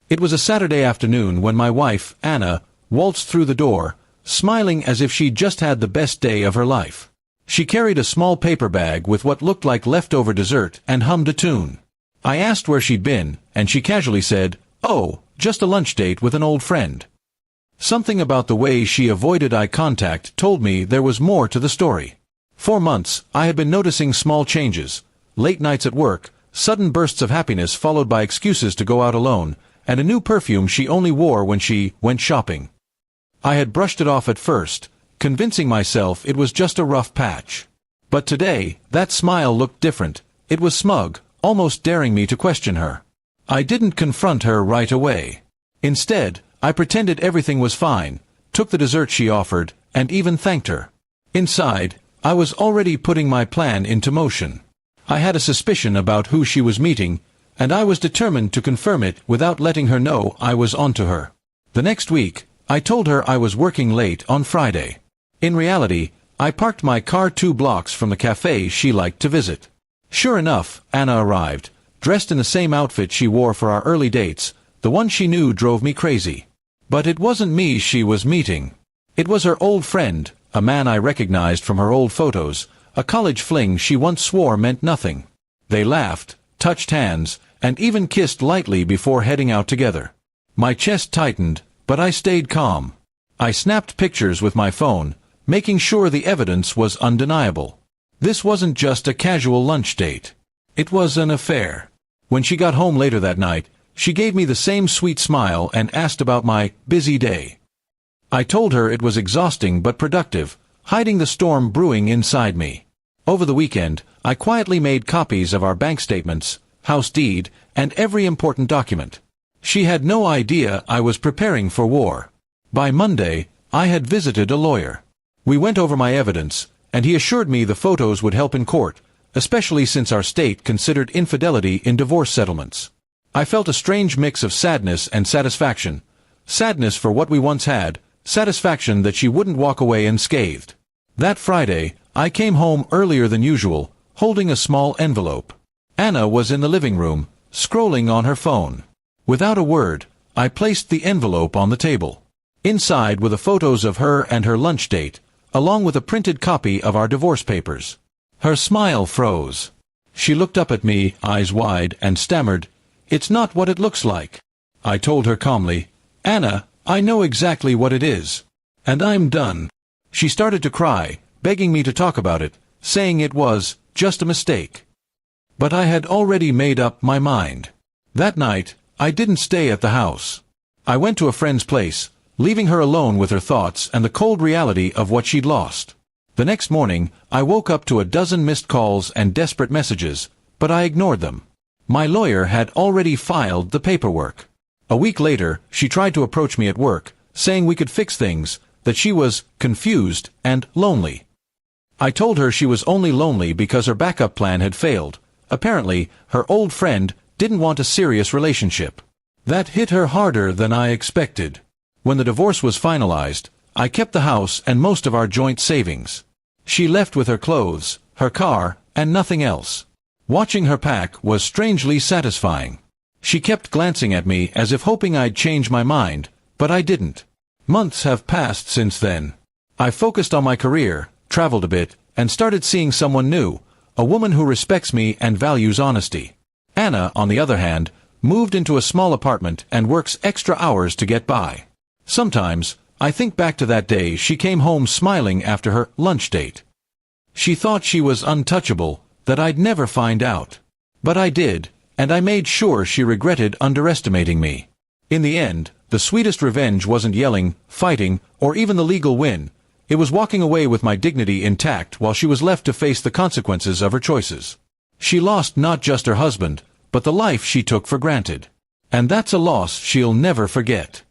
It was a Saturday afternoon when my wife, Anna, waltzed through the door, smiling as if she'd just had the best day of her life. She carried a small paper bag with what looked like leftover dessert and hummed a tune. I asked where she'd been, and she casually said, "Oh, just a lunch date with an old friend." Something about the way she avoided eye contact told me there was more to the story. For months, I had been noticing small changes: late nights at work, sudden bursts of happiness followed by excuses to go out alone, and a new perfume she only wore when she went shopping. I had brushed it off at first, convincing myself it was just a rough patch. But today, that smile looked different. It was smug, almost daring me to question her. I didn't confront her right away. Instead, I pretended everything was fine, took the dessert she offered, and even thanked her. Inside, I was already putting my plan into motion. I had a suspicion about who she was meeting, and I was determined to confirm it without letting her know I was onto her. The next week, I told her I was working late on Friday. In reality, I parked my car 2 blocks from the cafe she liked to visit. Sure enough, Anna arrived, dressed in the same outfit she wore for our early dates, the one she knew drove me crazy. But it wasn't me she was meeting. It was her old friend, a man I recognized from her old photos, a college fling she once swore meant nothing. They laughed, touched hands, and even kissed lightly before heading out together. My chest tightened, but I stayed calm. I snapped pictures with my phone, making sure the evidence was undeniable. This wasn't just a casual lunch date. It was an affair. When she got home later that night, she gave me the same sweet smile and asked about my busy day. I told her it was exhausting but productive, hiding the storm brewing inside me. Over the weekend, I quietly made copies of our bank statements, house deed, and every important document. She had no idea I was preparing for war. By Monday, I had visited a lawyer. We went over my evidence, and he assured me the photos would help in court, especially since our state considered infidelity in divorce settlements. I felt a strange mix of sadness and satisfaction. Sadness for what we once had, satisfaction that she wouldn't walk away unscathed. That Friday, I came home earlier than usual, holding a small envelope. Anna was in the living room, scrolling on her phone. Without a word, I placed the envelope on the table. Inside were the photos of her and her lunch date, along with a printed copy of our divorce papers. Her smile froze. She looked up at me, eyes wide, and stammered, "It's not what it looks like." I told her calmly, "Anna, I know exactly what it is. And I'm done." She started to cry, begging me to talk about it, saying it was just a mistake. But I had already made up my mind. That night, I didn't stay at the house. I went to a friend's place, leaving her alone with her thoughts and the cold reality of what she'd lost. The next morning, I woke up to a dozen missed calls and desperate messages, but I ignored them. My lawyer had already filed the paperwork. A week later, she tried to approach me at work, saying we could fix things, that she was confused and lonely. I told her she was only lonely because her backup plan had failed. Apparently, her old friend didn't want a serious relationship. That hit her harder than I expected. When the divorce was finalized, I kept the house and most of our joint savings. She left with her clothes, her car, and nothing else. Watching her pack was strangely satisfying. She kept glancing at me as if hoping I'd change my mind, but I didn't. Months have passed since then. I focused on my career, traveled a bit, and started seeing someone new, a woman who respects me and values honesty. Anna, on the other hand, moved into a small apartment and works extra hours to get by. Sometimes, I think back to that day she came home smiling after her lunch date. She thought she was untouchable, that I'd never find out. But I did, and I made sure she regretted underestimating me. In the end, the sweetest revenge wasn't yelling, fighting, or even the legal win. It was walking away with my dignity intact while she was left to face the consequences of her choices. She lost not just her husband, but the life she took for granted. And that's a loss she'll never forget.